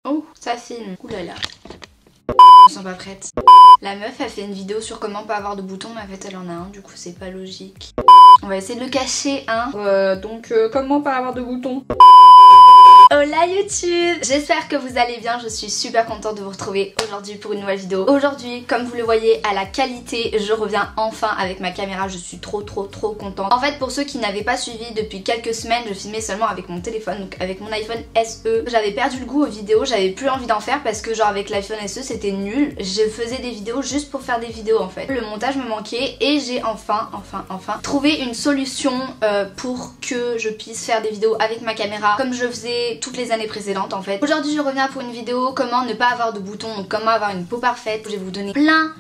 Oh, ça filme. Ouh là là. Je sens pas prête. La meuf a fait une vidéo sur comment pas avoir de boutons, mais en fait elle en a un, du coup c'est pas logique. On va essayer de le cacher, hein. Comment pas avoir de boutons? Hola YouTube, j'espère que vous allez bien, je suis super contente de vous retrouver aujourd'hui pour une nouvelle vidéo. Aujourd'hui, comme vous le voyez à la qualité, je reviens enfin avec ma caméra, je suis trop contente. En fait, pour ceux qui n'avaient pas suivi, depuis quelques semaines, je filmais seulement avec mon téléphone, donc avec mon iPhone SE. J'avais perdu le goût aux vidéos, j'avais plus envie d'en faire parce que genre avec l'iPhone SE c'était nul. Je faisais des vidéos juste pour faire des vidéos en fait. Le montage me manquait et j'ai enfin trouvé une solution pour que je puisse faire des vidéos avec ma caméra comme je faisais toutes les années précédentes en fait. Aujourd'hui je reviens pour une vidéo comment ne pas avoir de boutons, donc comment avoir une peau parfaite. Je vais vous donner plein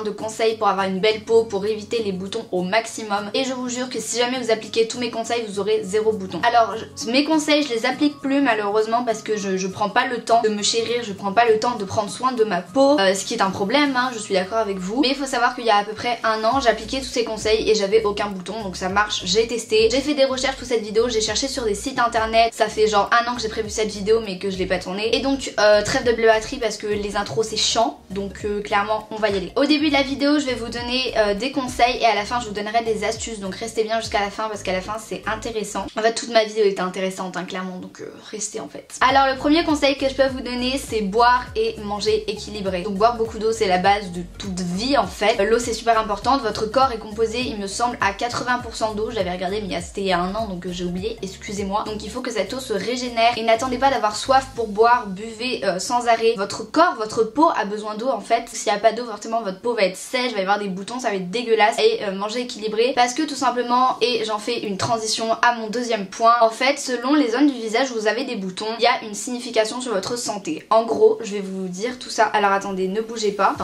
de conseils pour avoir une belle peau, pour éviter les boutons au maximum. Et je vous jure que si jamais vous appliquez tous mes conseils, vous aurez zéro bouton. Alors mes conseils je les applique plus malheureusement parce que je prends pas le temps de me chérir, je prends pas le temps de prendre soin de ma peau, ce qui est un problème, hein, je suis d'accord avec vous. Mais il faut savoir qu'il y a à peu près un an j'appliquais tous ces conseils et j'avais aucun bouton, donc ça marche, j'ai testé. J'ai fait des recherches pour cette vidéo, j'ai cherché sur des sites internet, ça fait genre un an que j'ai prévu cette vidéo mais que je l'ai pas tournée. Et donc trêve de bleuâtrie parce que les intros c'est chiant, donc clairement on va y aller. Au début de la vidéo je vais vous donner des conseils et à la fin je vous donnerai des astuces, donc restez bien jusqu'à la fin parce qu'à la fin c'est intéressant. En fait toute ma vidéo était intéressante hein, clairement, donc restez en fait. Alors le premier conseil que je peux vous donner c'est boire et manger équilibré. Donc boire beaucoup d'eau c'est la base de toute vie en fait. L'eau c'est super importante, votre corps est composé il me semble à 80% d'eau, j'avais regardé mais c'était il y a un an donc j'ai oublié, excusez-moi. Donc il faut que cette eau se régénère et n'attendez pas d'avoir soif pour boire, buvez sans arrêt. Votre corps, votre peau a besoin d'eau en fait. S'il n'y a pas d'eau forcément votre peau va être sèche, va y avoir des boutons, ça va être dégueulasse. Et manger équilibré parce que tout simplement, et j'en fais une transition à mon deuxième point, en fait selon les zones du visage où vous avez des boutons, il y a une signification sur votre santé. En gros je vais vous dire tout ça. Alors attendez, ne bougez pas,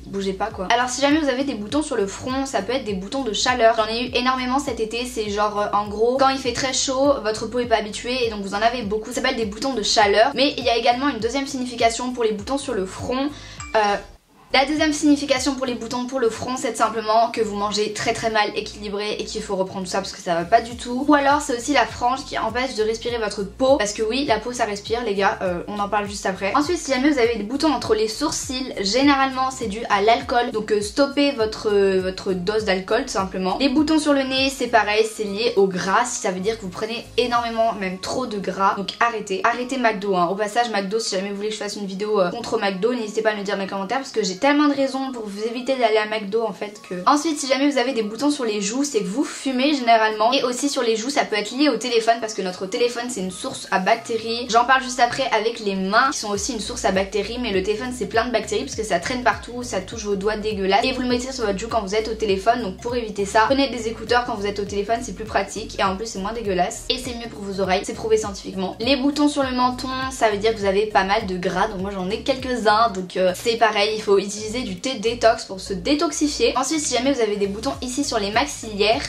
bougez pas quoi. Alors si jamais vous avez des boutons sur le front, ça peut être des boutons de chaleur. J'en ai eu énormément cet été, c'est genre en gros quand il fait très chaud, votre peau est pas habituée et donc vous en avez beaucoup, ça s'appelle des boutons de chaleur. Mais il y a également une deuxième signification pour les boutons sur le front. La deuxième signification pour les boutons pour le front, c'est simplement que vous mangez très mal équilibré et qu'il faut reprendre tout ça parce que ça va pas du tout. Ou alors c'est aussi la frange qui empêche de respirer votre peau, parce que oui, la peau ça respire les gars, on en parle juste après. Ensuite si jamais vous avez des boutons entre les sourcils, généralement c'est dû à l'alcool, donc stoppez votre dose d'alcool tout simplement. Les boutons sur le nez c'est pareil, c'est lié au gras, ça veut dire que vous prenez énormément, même trop de gras, donc arrêtez McDo hein. Au passage McDo, si jamais vous voulez que je fasse une vidéo contre McDo, n'hésitez pas à me le dire dans les commentaires parce que j'ai tellement de raisons pour vous éviter d'aller à McDo en fait que... Ensuite si jamais vous avez des boutons sur les joues, c'est que vous fumez généralement. Et aussi sur les joues ça peut être lié au téléphone parce que notre téléphone c'est une source à bactéries. J'en parle juste après avec les mains qui sont aussi une source à bactéries, mais le téléphone c'est plein de bactéries parce que ça traîne partout, ça touche vos doigts dégueulasses. Et vous le mettez sur votre joue quand vous êtes au téléphone, donc pour éviter ça, prenez des écouteurs quand vous êtes au téléphone, c'est plus pratique et en plus c'est moins dégueulasse et c'est mieux pour vos oreilles, c'est prouvé scientifiquement. Les boutons sur le menton, ça veut dire que vous avez pas mal de gras, donc moi j'en ai quelques-uns, donc c'est pareil, il faut utiliser du thé détox pour se détoxifier. Ensuite si jamais vous avez des boutons ici sur les maxillaires,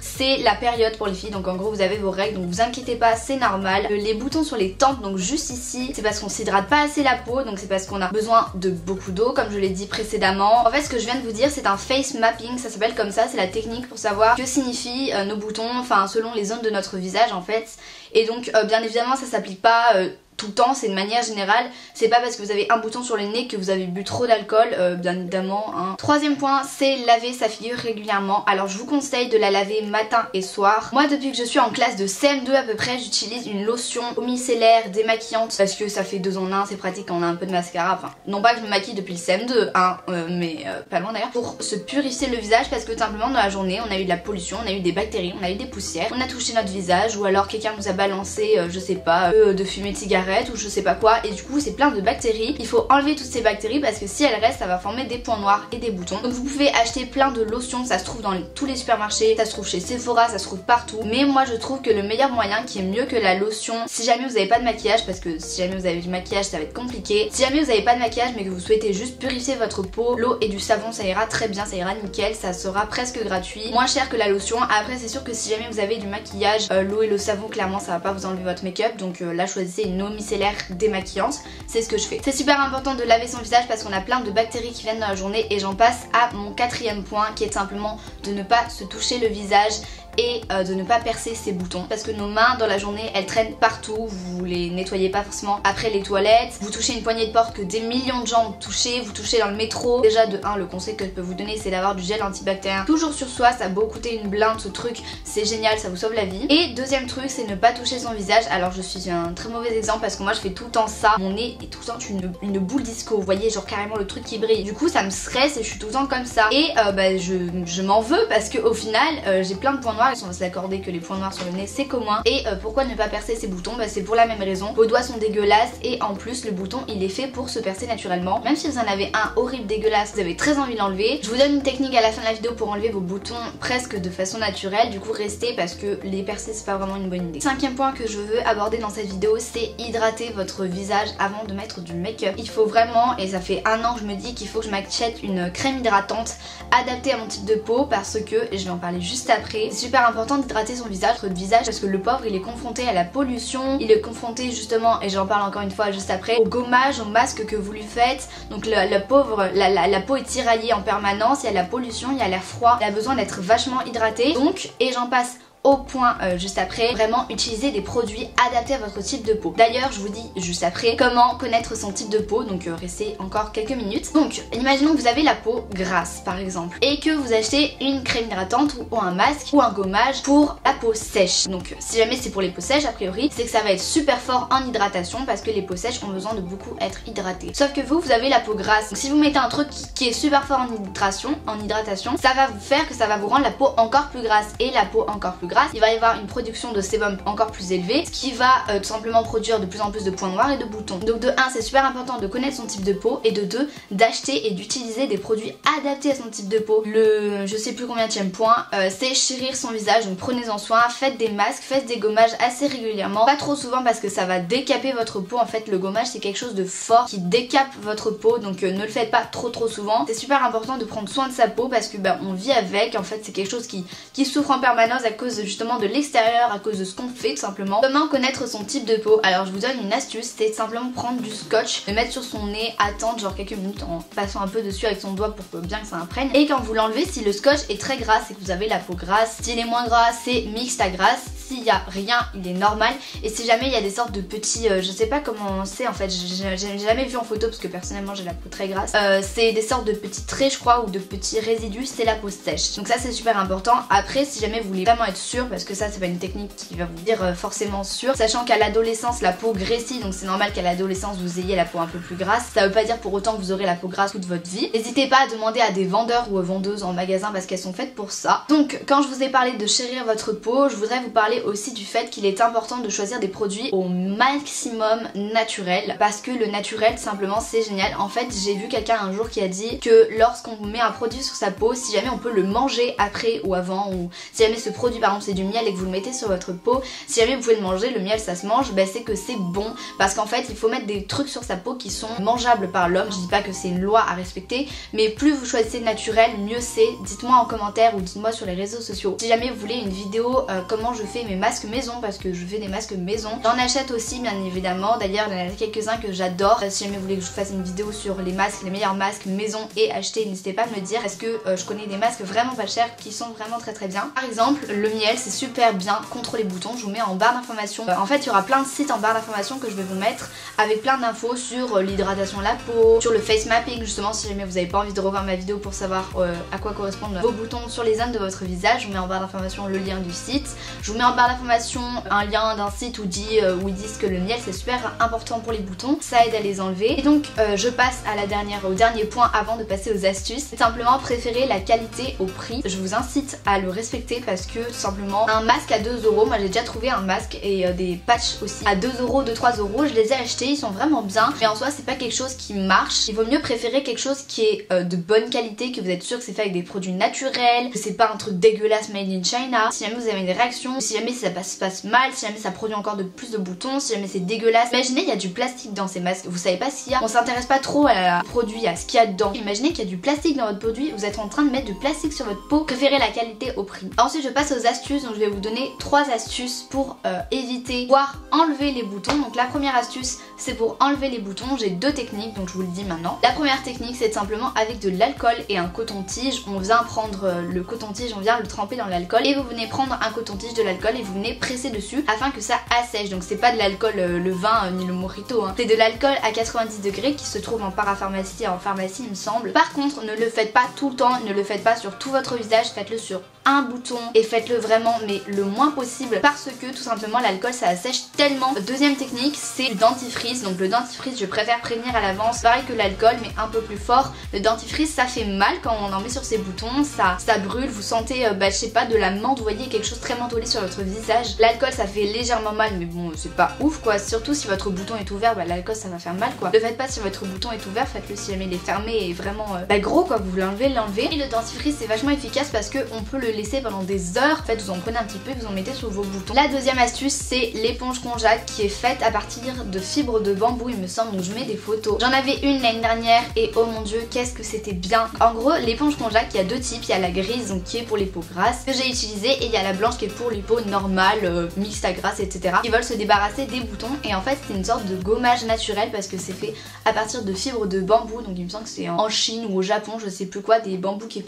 c'est la période pour les filles, donc en gros vous avez vos règles, donc vous inquiétez pas, c'est normal. Les boutons sur les tempes, donc juste ici, c'est parce qu'on s'hydrate pas assez la peau, donc c'est parce qu'on a besoin de beaucoup d'eau comme je l'ai dit précédemment. En fait ce que je viens de vous dire c'est un face mapping, ça s'appelle comme ça, c'est la technique pour savoir que signifient nos boutons, enfin selon les zones de notre visage en fait. Et donc bien évidemment ça s'applique pas tout le temps, c'est une manière générale, c'est pas parce que vous avez un bouton sur le nez que vous avez bu trop d'alcool, bien évidemment hein. Troisième point, c'est laver sa figure régulièrement. Alors je vous conseille de la laver matin et soir. Moi depuis que je suis en classe de CM2 à peu près, j'utilise une lotion micellaire démaquillante parce que ça fait 2 en 1, c'est pratique quand on a un peu de mascara, enfin non pas que je me maquille depuis le CM2 hein, mais pas loin d'ailleurs, pour se purifier le visage parce que tout simplement dans la journée on a eu de la pollution, on a eu des bactéries, on a eu des poussières, on a touché notre visage ou alors quelqu'un nous a balancé je sais pas, de fumée de cigarette ou je sais pas quoi et du coup c'est plein de bactéries. Il faut enlever toutes ces bactéries parce que si elles restent ça va former des points noirs et des boutons. Donc vous pouvez acheter plein de lotions, ça se trouve dans tous les supermarchés, ça se trouve chez Sephora, ça se trouve partout, mais moi je trouve que le meilleur moyen qui est mieux que la lotion, si jamais vous avez pas de maquillage, parce que si jamais vous avez du maquillage ça va être compliqué, si jamais vous avez pas de maquillage mais que vous souhaitez juste purifier votre peau, l'eau et du savon ça ira très bien, ça ira nickel, ça sera presque gratuit, moins cher que la lotion. Après c'est sûr que si jamais vous avez du maquillage, l'eau et le savon clairement ça va pas vous enlever votre make-up, donc là choisissez une eau micellaire démaquillante, c'est ce que je fais. C'est super important de laver son visage parce qu'on a plein de bactéries qui viennent dans la journée et j'en passe à mon quatrième point qui est simplement de ne pas se toucher le visage et de ne pas percer ses boutons parce que nos mains dans la journée elles traînent partout, vous les nettoyez pas forcément après les toilettes, vous touchez une poignée de porte que des millions de gens ont touché, vous touchez dans le métro. Déjà de 1, le conseil que je peux vous donner c'est d'avoir du gel antibactérien toujours sur soi, ça a beau coûter une blinde ce truc, c'est génial, ça vous sauve la vie. Et deuxième truc c'est ne pas toucher son visage. Alors je suis un très mauvais exemple parce que moi je fais tout le temps ça, mon nez est tout le temps une boule disco, vous voyez, genre carrément le truc qui brille, du coup ça me stresse et je suis tout le temps comme ça et je m'en veux parce que au final j'ai plein de points noirs, on va s'accorder que les points noirs sur le nez c'est commun. Et pourquoi ne pas percer ses boutons? C'est pour la même raison, vos doigts sont dégueulasses et en plus le bouton il est fait pour se percer naturellement, même si vous en avez un horrible dégueulasse, vous avez très envie de l'enlever. Je vous donne une technique à la fin de la vidéo pour enlever vos boutons presque de façon naturelle, du coup restez parce que les percer c'est pas vraiment une bonne idée. Cinquième point que je veux aborder dans cette vidéo c'est hydrater votre visage avant de mettre du make-up. Il faut vraiment, et ça fait 1 an que je me dis qu'il faut que je m'achète une crème hydratante adaptée à mon type de peau parce que, et je vais en parler juste après, c'est super important d'hydrater son visage, votre visage, parce que le pauvre il est confronté à la pollution, il est confronté justement, et j'en parle encore une fois juste après, au gommage, au masque que vous lui faites. Donc la pauvre, la peau est tiraillée en permanence, il y a la pollution, il y a l'air froid, il a besoin d'être vachement hydraté. Donc, et j'en passe au point juste après, vraiment utiliser des produits adaptés à votre type de peau. D'ailleurs je vous dis juste après comment connaître son type de peau, donc restez encore quelques minutes. Donc imaginons que vous avez la peau grasse par exemple et que vous achetez une crème hydratante ou un masque ou un gommage pour la peau sèche. Donc si jamais c'est pour les peaux sèches, a priori c'est que ça va être super fort en hydratation parce que les peaux sèches ont besoin de beaucoup être hydratées. Sauf que vous avez la peau grasse, donc si vous mettez un truc qui est super fort en hydratation, ça va vous faire que ça va vous rendre la peau encore plus grasse, et la peau encore plus grasse, il va y avoir une production de sébum encore plus élevée, ce qui va tout simplement produire de plus en plus de points noirs et de boutons. Donc de 1 c'est super important de connaître son type de peau, et de 2 d'acheter et d'utiliser des produits adaptés à son type de peau. Le je sais plus combienième point c'est chérir son visage, donc prenez-en soin, faites des masques, faites des gommages assez régulièrement, pas trop souvent parce que ça va décaper votre peau. En fait le gommage c'est quelque chose de fort qui décape votre peau, donc ne le faites pas trop souvent. C'est super important de prendre soin de sa peau parce que on vit avec, en fait c'est quelque chose qui souffre en permanence à cause justement de l'extérieur, à cause de ce qu'on fait tout simplement. Comment connaître son type de peau? Alors je vous donne une astuce, c'est simplement prendre du scotch, le mettre sur son nez, attendre genre quelques minutes en passant un peu dessus avec son doigt pour que bien que ça imprègne, et quand vous l'enlevez, si le scotch est très gras c'est que vous avez la peau grasse, s'il est moins gras c'est mixte à grasse, s'il y a rien il est normal, et si jamais il y a des sortes de petits, je sais pas comment c'est en fait, j'ai jamais vu en photo parce que personnellement j'ai la peau très grasse, c'est des sortes de petits traits je crois ou de petits résidus, c'est la peau sèche. Donc ça c'est super important. Après si jamais vous voulez vraiment être sûr, parce que ça c'est pas une technique qui va vous dire forcément sûr, sachant qu'à l'adolescence la peau gréssit, donc c'est normal qu'à l'adolescence vous ayez la peau un peu plus grasse, ça veut pas dire pour autant que vous aurez la peau grasse toute votre vie. N'hésitez pas à demander à des vendeurs ou vendeuses en magasin parce qu'elles sont faites pour ça. Donc quand je vous ai parlé de chérir votre peau, je voudrais vous parler aussi du fait qu'il est important de choisir des produits au maximum naturels, parce que le naturel simplement c'est génial. En fait j'ai vu quelqu'un un jour qui a dit que lorsqu'on met un produit sur sa peau, si jamais on peut le manger après ou avant, ou si jamais ce produit par exemple c'est du miel et que vous le mettez sur votre peau, si jamais vous pouvez le manger, le miel ça se mange, c'est que c'est bon, parce qu'en fait il faut mettre des trucs sur sa peau qui sont mangeables par l'homme. Je dis pas que c'est une loi à respecter, mais plus vous choisissez naturel, mieux c'est. Dites-moi en commentaire ou dites-moi sur les réseaux sociaux si jamais vous voulez une vidéo comment je fais mes masques maison, parce que je fais des masques maison. J'en achète aussi bien évidemment, d'ailleurs il y en a quelques-uns que j'adore. Si jamais vous voulez que je vous fasse une vidéo sur les masques, les meilleurs masques maison et acheter, n'hésitez pas à me le dire, parce que je connais des masques vraiment pas chers qui sont vraiment très bien. Par exemple le miel c'est super bien contre les boutons, je vous mets en barre d'informations. En fait il y aura plein de sites en barre d'informations que je vais vous mettre avec plein d'infos sur l'hydratation de la peau, sur le face mapping justement, si jamais vous n'avez pas envie de revoir ma vidéo pour savoir à quoi correspondent vos boutons sur les zones de votre visage. Je vous mets en barre d'informations le lien du site, je vous mets en barre d'informations un lien d'un site où ils disent que le miel c'est super important pour les boutons, ça aide à les enlever. Et donc je passe à au dernier point avant de passer aux astuces, c'est simplement préférer la qualité au prix. Je vous incite à le respecter parce que tout simplement un masque à 2 €, moi j'ai déjà trouvé un masque et des patchs aussi à 2 €, 2-3 €, je les ai achetés, ils sont vraiment bien, mais en soi c'est pas quelque chose qui marche. Il vaut mieux préférer quelque chose qui est de bonne qualité, que vous êtes sûr que c'est fait avec des produits naturels, que c'est pas un truc dégueulasse made in China. Si jamais vous avez des réactions, si jamais jamais ça se passe mal, si jamais ça produit encore plus de boutons, si jamais c'est dégueulasse. Imaginez il y a du plastique dans ces masques, vous savez pas ce qu'il y a, on s'intéresse pas trop à produit, à ce qu'il y a dedans. Imaginez qu'il y a du plastique dans votre produit, vous êtes en train de mettre du plastique sur votre peau, préférez la qualité au prix. Ensuite je passe aux astuces, donc je vais vous donner 3 astuces pour éviter, voire enlever les boutons. Donc la première astuce c'est pour enlever les boutons, j'ai 2 techniques donc je vous le dis maintenant. La première technique c'est simplement avec de l'alcool et un coton-tige, on vient prendre le coton-tige, on vient le tremper dans l'alcool et vous venez prendre un coton-tige, de l'alcool et vous venez presser dessus afin que ça assèche. Donc c'est pas de l'alcool le vin ni le mojito hein. C'est de l'alcool à 90 degrés qui se trouve en parapharmacie et en pharmacie il me semble. Par contre ne le faites pas tout le temps, ne le faites pas sur tout votre visage, faites-le sur un bouton et faites-le vraiment mais le moins possible parce que tout simplement l'alcool ça assèche tellement. Deuxième technique c'est le dentifrice, donc le dentifrice je préfère prévenir à l'avance, pareil que l'alcool mais un peu plus fort. Le dentifrice ça fait mal quand on en met sur ses boutons, ça brûle, vous sentez je sais pas de la menthe, vous voyez quelque chose très mentholé sur votre visage. L'alcool ça fait légèrement mal mais bon c'est pas ouf quoi, surtout si votre bouton est ouvert, l'alcool ça va faire mal quoi. Le faites pas si votre bouton est ouvert, faites-le si jamais il est fermé et vraiment gros quoi, vous l'enlevez. Et le dentifrice c'est vachement efficace parce que on peut le laisser pendant des heures, en fait vous en prenez un petit peu, vous en mettez sur vos boutons. La deuxième astuce c'est l'éponge konjac qui est faite à partir de fibres de bambou il me semble, donc je mets des photos. J'en avais une l'année dernière et oh mon dieu qu'est-ce que c'était bien. En gros l'éponge konjac il y a 2 types, il y a la grise donc qui est pour les peaux grasses que j'ai utilisée et il y a la blanche qui est pour les peaux normales, mixtes à grasse etc. qui veulent se débarrasser des boutons et en fait c'est une sorte de gommage naturel parce que c'est fait à partir de fibres de bambou, donc il me semble que c'est en Chine ou au Japon, je sais plus quoi, des bambous qui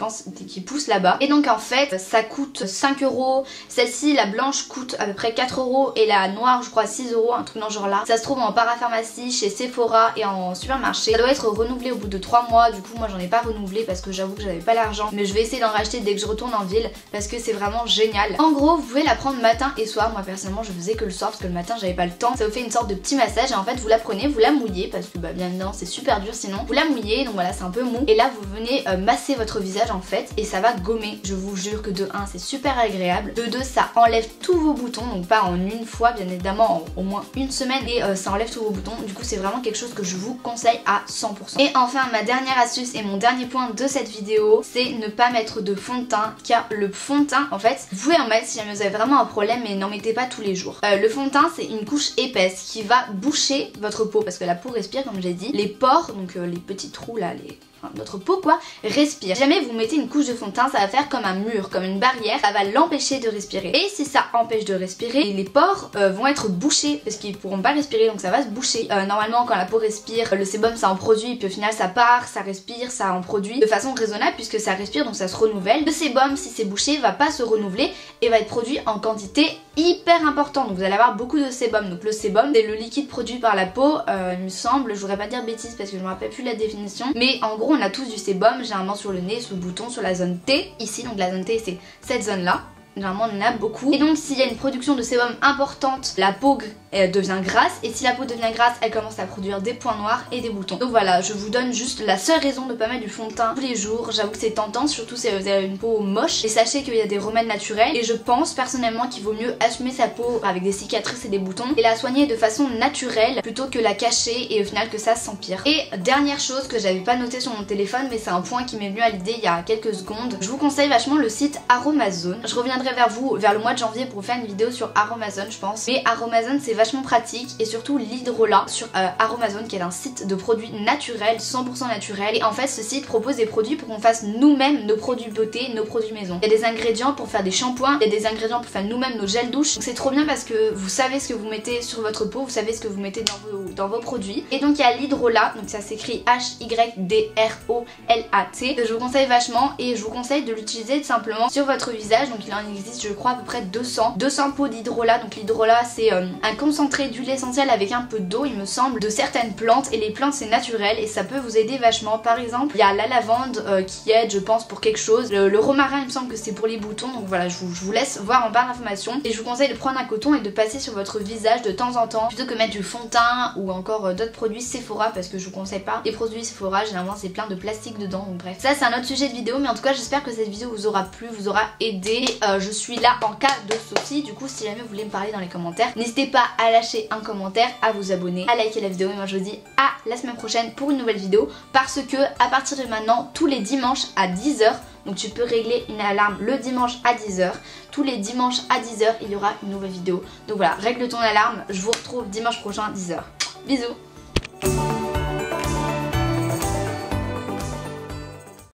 poussent là-bas. Et donc en fait ça coûte 5 €, celle-ci la blanche coûte à peu près 4 € et la noire je crois 6 €, un truc dans ce genre là. Ça se trouve en parapharmacie, chez Sephora et en supermarché. Ça doit être renouvelé au bout de 3 mois, du coup moi j'en ai pas renouvelé parce que j'avoue que j'avais pas l'argent, mais je vais essayer d'en racheter dès que je retourne en ville parce que c'est vraiment génial. En gros vous pouvez la prendre matin et soir, moi personnellement je faisais que le soir parce que le matin j'avais pas le temps. Ça vous fait une sorte de petit massage et en fait vous la prenez, vous la mouillez parce que bien évidemment c'est super dur sinon. Vous la mouillez, donc voilà c'est un peu mou et là vous venez masser votre visage en fait et ça va gommer. Je vous jure que de 1 c'est super agréable, de 2 ça enlève tous vos boutons, donc pas en une fois bien évidemment, en au moins une semaine et ça enlève tous vos boutons. Du coup c'est vraiment quelque chose que je vous conseille à 100%. Et enfin ma dernière astuce et mon dernier point de cette vidéo c'est ne pas mettre de fond de teint, car le fond de teint en fait vous pouvez en mettre si jamais vous avez vraiment un problème mais n'en mettez pas tous les jours. Le fond de teint c'est une couche épaisse qui va boucher votre peau parce que la peau respire comme j'ai dit, les pores donc les petits trous là, notre peau quoi, respire. Si jamais vous mettez une couche de fond de teint ça va faire comme un mur, comme une barrière, ça va l'empêcher de respirer et si ça empêche de respirer les pores vont être bouchés parce qu'ils pourront pas respirer donc ça va se boucher. Normalement quand la peau respire le sébum ça en produit et puis au final ça part, ça respire, ça en produit de façon raisonnable puisque ça respire donc ça se renouvelle. Le sébum si c'est bouché va pas se renouveler et va être produit en quantité hyper importante, donc vous allez avoir beaucoup de sébum. Donc le sébum c'est le liquide produit par la peau, il me semble, je voudrais pas dire bêtise parce que je me rappelle plus la définition, mais en gros on a tous du sébum, généralement sur le nez, sous le bouton, sur la zone T, ici, donc la zone T c'est cette zone là, généralement on en a beaucoup. Et donc s'il y a une production de sébum importante, la peau devient grasse et si la peau devient grasse elle commence à produire des points noirs et des boutons. Donc voilà, je vous donne juste la seule raison de pas mettre du fond de teint tous les jours. J'avoue que c'est tentant, surtout si vous avez une peau moche, et sachez qu'il y a des remèdes naturels et je pense personnellement qu'il vaut mieux assumer sa peau avec des cicatrices et des boutons et la soigner de façon naturelle plutôt que la cacher et au final que ça s'empire. Et dernière chose que j'avais pas noté sur mon téléphone mais c'est un point qui m'est venu à l'idée il y a quelques secondes, je vous conseille vachement le site Aromazone. Je reviendrai vers vous vers le mois de janvier pour faire une vidéo sur Aromazone je pense, mais Aromazone c'est vachement pratique et surtout l'hydrolat sur Aromazone qui est un site de produits naturels, 100% naturels, et en fait ce site propose des produits pour qu'on fasse nous-mêmes nos produits beauté, nos produits maison. Il y a des ingrédients pour faire des shampoings, il y a des ingrédients pour faire nous-mêmes nos gels douche, donc c'est trop bien parce que vous savez ce que vous mettez sur votre peau, vous savez ce que vous mettez dans vos produits. Et donc il y a l'hydrolat, donc ça s'écrit H-Y-D-R-O-L-A-T, que je vous conseille vachement et je vous conseille de l'utiliser tout simplement sur votre visage. Donc il en existe je crois à peu près 200 pots d'hydrolat. Donc l'hydrolat c'est un concentré d'huile essentielle avec un peu d'eau il me semble, de certaines plantes, et les plantes c'est naturel et ça peut vous aider vachement. Par exemple il y a la lavande qui aide je pense pour quelque chose, le romarin il me semble que c'est pour les boutons, donc voilà je vous laisse voir en barre d'informations et je vous conseille de prendre un coton et de passer sur votre visage de temps en temps plutôt que mettre du fond de teint ou encore d'autres produits Sephora parce que je vous conseille pas les produits Sephora, généralement c'est plein de plastique dedans, donc bref ça c'est un autre sujet de vidéo, mais en tout cas j'espère que cette vidéo vous aura plu, vous aura aidé. je suis là en cas de souci. Du coup si jamais vous voulez me parler dans les commentaires, n'hésitez pas à lâcher un commentaire, à vous abonner, à liker la vidéo. Et moi je vous dis à la semaine prochaine pour une nouvelle vidéo, parce que à partir de maintenant tous les dimanches à 10 h, donc tu peux régler une alarme le dimanche à 10 h, tous les dimanches à 10 h il y aura une nouvelle vidéo. Donc voilà, règle ton alarme, je vous retrouve dimanche prochain à 10 h. Bisous.